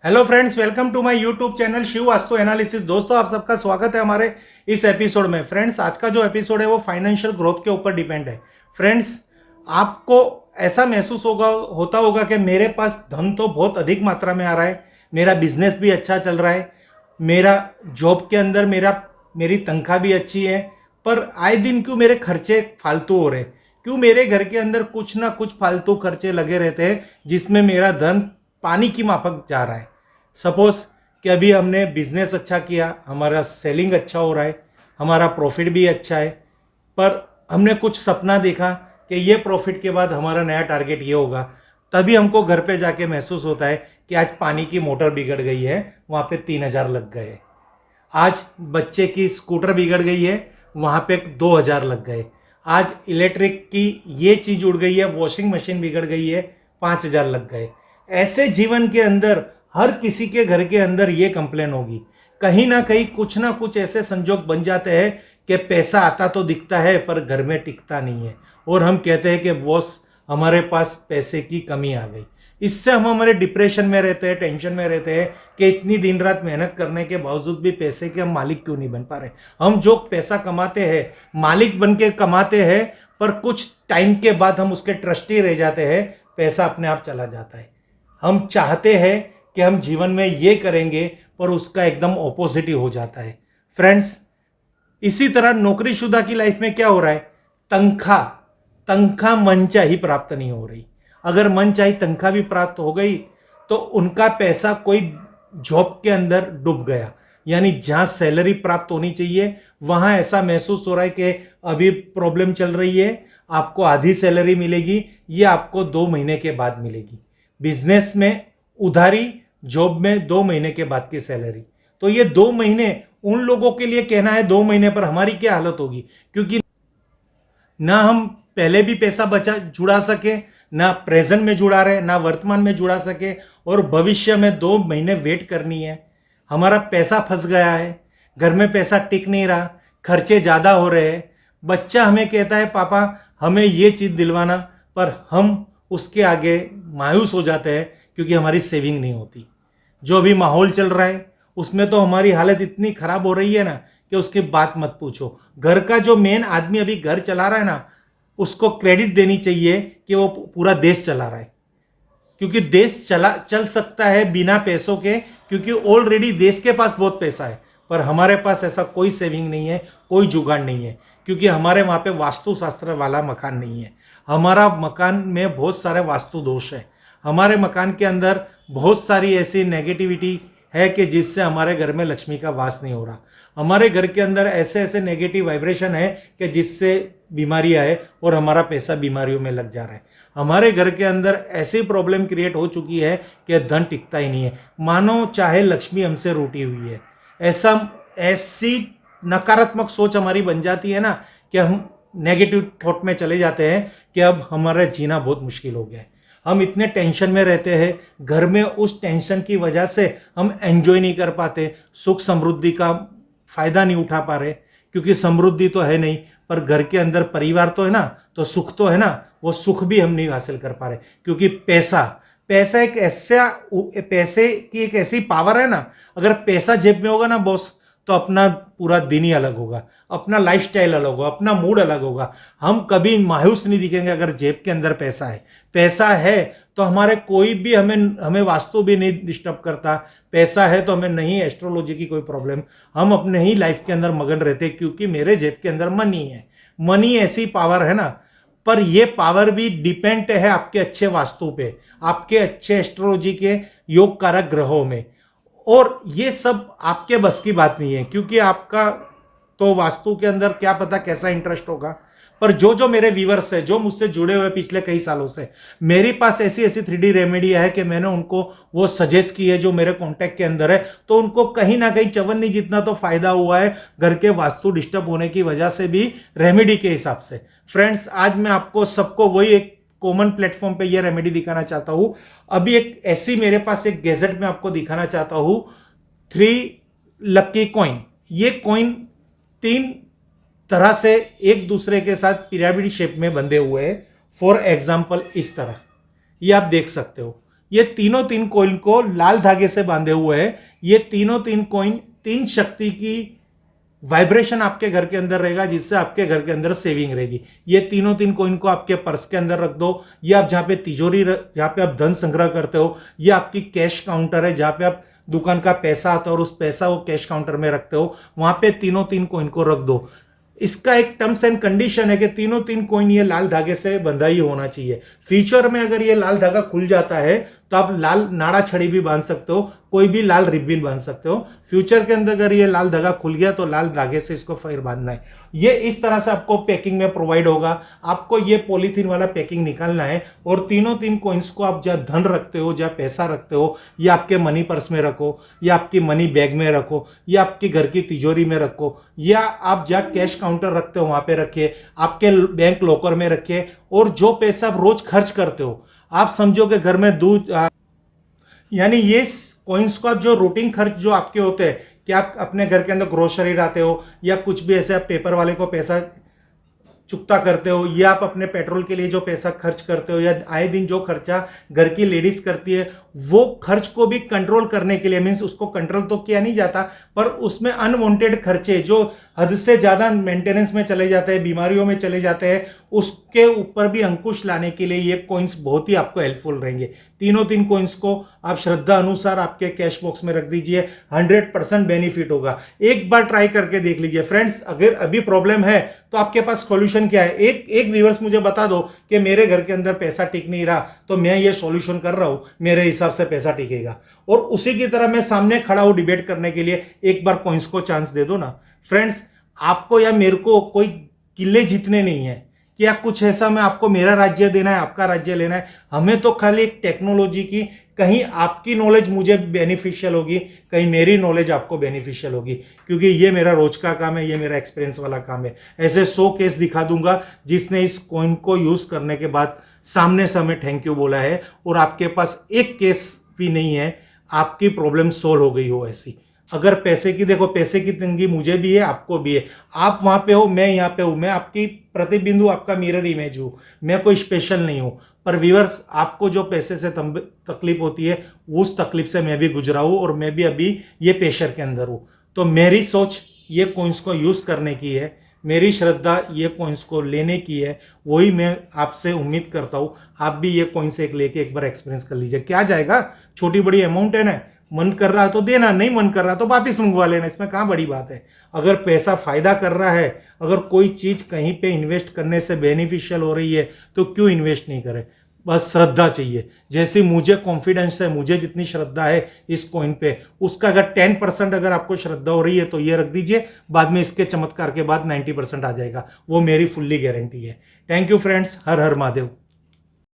Hello friends, welcome to my YouTube channel Shiv Vastu analysis. दोस्तों, आप सबका स्वागत है हमारे इस एपिसोड में। फ्रेंड्स, आज का जो एपिसोड है वो फाइनेंशियल ग्रोथ के ऊपर डिपेंड है। फ्रेंड्स, आपको ऐसा महसूस होता होगा कि मेरे पास धन तो बहुत अधिक मात्रा में आ रहा है, मेरा बिजनेस भी अच्छा चल रहा है, मेरा जॉब के अंदर मेरी तनख्वाह भी अच्छी है, पर आए दिन क्यों मेरे खर्चे फालतू हो रहे, क्यों मेरे घर के अंदर कुछ ना कुछ फालतू खर्चे लगे रहते हैं जिसमें मेरा धन पानी की माफक जा रहा है। सपोज कि अभी हमने बिजनेस अच्छा किया, हमारा सेलिंग अच्छा हो रहा है, हमारा प्रॉफिट भी अच्छा है, पर हमने कुछ सपना देखा कि ये प्रॉफिट के बाद हमारा नया टारगेट ये होगा, तभी हमको घर पे जाके महसूस होता है कि आज पानी की मोटर बिगड़ गई है, वहाँ पे 3,000 लग गए। आज बच्चे की स्कूटर बिगड़ गई है, वहाँ पे 2,000 लग गए। आज इलेक्ट्रिक की ये चीज़ उड़ गई है, वॉशिंग मशीन बिगड़ गई है, 5,000 लग गए। ऐसे जीवन के अंदर हर किसी के घर के अंदर ये कंप्लेन होगी। कहीं ना कुछ ऐसे संजोग बन जाते हैं कि पैसा आता तो दिखता है पर घर में टिकता नहीं है, और हम कहते हैं कि बॉस हमारे पास पैसे की कमी आ गई। इससे हम हमारे डिप्रेशन में रहते हैं, टेंशन में रहते हैं कि इतनी दिन रात मेहनत करने के बावजूद भी पैसे के हम मालिक क्यों नहीं बन पा रहे। हम जो पैसा कमाते हैं मालिक बन के कमाते हैं, पर कुछ टाइम के बाद हम उसके ट्रस्टी रह जाते हैं, पैसा अपने आप चला जाता है। हम चाहते हैं कि हम जीवन में ये करेंगे, पर उसका एकदम ऑपोजिट ही हो जाता है। फ्रेंड्स, इसी तरह नौकरीशुदा की लाइफ में क्या हो रहा है, तनख्वाह तनख्वाह मनचाही प्राप्त नहीं हो रही। अगर मनचाही तनख्वाह भी प्राप्त हो गई तो उनका पैसा कोई जॉब के अंदर डूब गया, यानी जहां सैलरी प्राप्त होनी चाहिए वहां ऐसा महसूस हो रहा है कि अभी प्रॉब्लम चल रही है, आपको आधी सैलरी मिलेगी, ये आपको 2 महीने के बाद मिलेगी। बिजनेस में उधारी, जॉब में 2 महीने के बाद की सैलरी। तो ये 2 महीने उन लोगों के लिए कहना है 2 महीने, पर हमारी क्या हालत होगी, क्योंकि ना हम पहले भी पैसा बचा जुड़ा सके, ना प्रेजेंट में जुड़ा रहे, ना वर्तमान में जुड़ा सके, और भविष्य में 2 महीने वेट करनी है। हमारा पैसा फंस गया है, घर में पैसा टिक नहीं रहा, खर्चे ज़्यादा हो रहे हैं। बच्चा हमें कहता है पापा हमें ये चीज़ दिलवाना, पर हम उसके आगे मायूस हो जाते हैं क्योंकि हमारी सेविंग नहीं होती। जो अभी माहौल चल रहा है उसमें तो हमारी हालत इतनी खराब हो रही है ना कि उसकी बात मत पूछो। घर का जो मेन आदमी अभी घर चला रहा है ना, उसको क्रेडिट देनी चाहिए कि वो पूरा देश चला रहा है, क्योंकि देश चल सकता है बिना पैसों के, क्योंकि ऑलरेडी देश के पास बहुत पैसा है, पर हमारे पास ऐसा कोई सेविंग नहीं है, कोई जुगाड़ नहीं है, क्योंकि हमारे वहाँ पे वास्तुशास्त्र वाला मकान नहीं है। हमारा मकान में बहुत सारे वास्तु दोष है, हमारे मकान के अंदर बहुत सारी ऐसी नेगेटिविटी है कि जिससे हमारे घर में लक्ष्मी का वास नहीं हो रहा। हमारे घर के अंदर ऐसे ऐसे नेगेटिव वाइब्रेशन है कि जिससे बीमारियां है और हमारा पैसा बीमारियों में लग जा रहा है। हमारे घर के अंदर ऐसी प्रॉब्लम क्रिएट हो चुकी है कि धन टिकता ही नहीं है, मानो चाहे लक्ष्मी हमसे रूठी हुई है। ऐसी नकारात्मक सोच हमारी बन जाती है ना कि हम नेगेटिव थॉट में चले जाते हैं कि अब हमारा जीना बहुत मुश्किल हो गया है। हम इतने टेंशन में रहते हैं, घर में उस टेंशन की वजह से हम एंजॉय नहीं कर पाते, सुख समृद्धि का फायदा नहीं उठा पा रहे, क्योंकि समृद्धि तो है नहीं, पर घर के अंदर परिवार तो है ना, तो सुख तो है ना, वो सुख भी हम नहीं हासिल कर पा रहे, क्योंकि पैसा पैसा एक ऐसा पैसे की एक ऐसी पावर है ना, अगर पैसा जेब में होगा ना बॉस, तो अपना पूरा दिन ही अलग होगा, अपना लाइफस्टाइल अलग होगा, अपना मूड अलग होगा। हम कभी मायूस नहीं दिखेंगे अगर जेब के अंदर पैसा है। पैसा है तो हमारे कोई भी हमें हमें वास्तु भी नहीं डिस्टर्ब करता। पैसा है तो हमें नहीं एस्ट्रोलॉजी की कोई प्रॉब्लम, हम अपने ही लाइफ के अंदर मगन रहते, क्योंकि मेरे जेब के अंदर मनी है। मनी ऐसी पावर है ना, पर ये पावर भी डिपेंड है आपके अच्छे वास्तु पे, आपके अच्छे एस्ट्रोलॉजी के योग कारक ग्रहों में। और ये सब आपके बस की बात नहीं है, क्योंकि आपका तो वास्तु के अंदर क्या पता कैसा इंटरेस्ट होगा। पर जो मेरे व्यूअर्स है, जो मुझसे जुड़े हुए पिछले कई सालों से, मेरे पास ऐसी ऐसी 3D रेमेडियां है कि मैंने उनको वो सजेस्ट की है जो मेरे कांटेक्ट के अंदर है, तो उनको कहीं ना कहीं चवन्नी जितना तो फायदा हुआ है घर के वास्तु डिस्टर्ब होने की वजह से भी, रेमेडी के हिसाब से। फ्रेंड्स, आज मैं आपको सबको वही एक कॉमन प्लेटफॉर्म पे ये रेमेडी दिखाना चाहता हूं। अभी एक ऐसी मेरे पास एक गैजेट में आपको दिखाना चाहता हूं, 3 लक्की कॉइन। ये कॉइन 3 तरह से एक दूसरे के साथ पिरामिड शेप में बंधे हुए हैं। फॉर एग्जाम्पल इस तरह, ये आप देख सकते हो, ये तीनों तीन कॉइन को लाल धागे से बांधे हुए है। ये तीनों तीन कॉइन तीन शक्ति की वाइब्रेशन आपके घर के अंदर रहेगा, जिससे आपके घर के अंदर सेविंग रहेगी। ये तीनों तीन कॉइन को आपके पर्स के अंदर रख दो, ये आप जहां पे तिजोरी, जहां पे आप धन संग्रह करते हो, ये आपकी कैश काउंटर है, जहां पे आप दुकान का पैसा आता है और उस पैसा वो कैश काउंटर में रखते हो, वहां पे तीनों तीन कॉइन को रख दो। इसका एक टर्म्स एंड कंडीशन है कि तीनों तीन कॉइन ये लाल धागे से बंधा ही होना चाहिए। फ्यूचर में अगर ये लाल धागा खुल जाता है तो आप लाल नाड़ा छड़ी भी बांध सकते हो, कोई भी लाल रिबन बांध सकते हो। फ्यूचर के अंदर अगर ये लाल धागा खुल गया तो लाल धागे से इसको फिर बांधना है। ये इस तरह से आपको पैकिंग में प्रोवाइड होगा। आपको ये पॉलीथीन वाला पैकिंग निकालना है और तीनों तीन कॉइन्स को आप जहाँ धन रखते हो, जहाँ पैसा रखते हो, या आपके मनी पर्स में रखो, या आपकी मनी बैग में रखो, या आपके घर की तिजोरी में रखो, या आप जहाँ कैश काउंटर रखते हो वहां पे रखिए, आपके बैंक लॉकर में रखिए। और जो पैसा आप रोज खर्च करते हो, आप समझो कि घर में दूध, यानी ये कॉइन्स को आप जो रूटीन खर्च जो आपके होते हैं, कि आप अपने घर के अंदर ग्रोसरी लाते हो, या कुछ भी ऐसे आप पेपर वाले को पैसा चुकता करते हो, या आप अपने पेट्रोल के लिए जो पैसा खर्च करते हो, या आए दिन जो खर्चा घर की लेडीज करती है, वो खर्च को भी कंट्रोल करने के लिए, मीन्स उसको कंट्रोल तो किया नहीं जाता, पर उसमें अनवांटेड खर्चे जो हद से ज्यादा मेंटेनेंस में चले जाते हैं, बीमारियों में चले जाते हैं, उसके ऊपर भी अंकुश लाने के लिए ये कॉइन्स बहुत ही आपको हेल्पफुल रहेंगे। तीनों तीन कॉइन्स को आप श्रद्धा अनुसार आपके कैश बॉक्स में रख दीजिए, 100% बेनिफिट होगा। एक बार ट्राई करके देख लीजिए फ्रेंड्स। अगर अभी प्रॉब्लम है तो आपके पास सॉल्यूशन क्या है? एक व्यूअर्स मुझे बता दो कि मेरे घर के अंदर पैसा टिक नहीं रहा, तो मैं ये सॉल्यूशन कर रहा हूं, मेरे हिसाब से पैसा टिकेगा। और उसी की तरह मैं सामने खड़ा हूं डिबेट करने के लिए, एक बार कॉइन्स को चांस दे दो ना फ्रेंड्स। आपको या मेरे को कोई किले जीतने नहीं है कि या कुछ ऐसा मैं आपको मेरा राज्य देना है, आपका राज्य लेना है। हमें तो खाली एक टेक्नोलॉजी की, कहीं आपकी नॉलेज मुझे बेनिफिशियल होगी, कहीं मेरी नॉलेज आपको बेनिफिशियल होगी, क्योंकि ये मेरा रोज का काम है, ये मेरा एक्सपीरियंस वाला काम है। ऐसे 100 केस दिखा दूंगा जिसने इस कॉइन को यूज करने के बाद सामने से हमें थैंक यू बोला है, और आपके पास एक केस भी नहीं है आपकी प्रॉब्लम सोल्व हो गई हो ऐसी। अगर पैसे की, देखो पैसे की तंगी मुझे भी है, आपको भी है। आप वहां पे हो, मैं यहाँ पे हूं, मैं आपकी प्रतिबिंदु, आपका मिरर इमेज हूं, मैं कोई स्पेशल नहीं हूं। पर व्यूअर्स, आपको जो पैसे से तकलीफ होती है, उस तकलीफ से मैं भी गुजरा हूं, और मैं भी अभी ये प्रेशर के अंदर हूं। तो मेरी सोच ये कॉइन्स को यूज करने की है, मेरी श्रद्धा ये कॉइन्स को लेने की है, वही मैं आपसे उम्मीद करता हूं। आप भी ये कॉइन्स एक लेके एक बार एक्सपीरियंस कर लीजिए। क्या जाएगा, छोटी बड़ी अमाउंट है ना, मन कर रहा है तो देना, नहीं मन कर रहा तो वापिस मंगवा लेना, इसमें कहाँ बड़ी बात है। अगर पैसा फायदा कर रहा है, अगर कोई चीज कहीं पे इन्वेस्ट करने से बेनिफिशियल हो रही है, तो क्यों इन्वेस्ट नहीं करे। बस श्रद्धा चाहिए। जैसे मुझे कॉन्फिडेंस है, मुझे जितनी श्रद्धा है इस कॉइन पे, उसका अगर 10% अगर आपको श्रद्धा हो रही है तो ये रख दीजिए, बाद में इसके चमत्कार के बाद 90% आ जाएगा, वो मेरी फुल्ली गारंटी है। Thank you friends, her her Mahadev.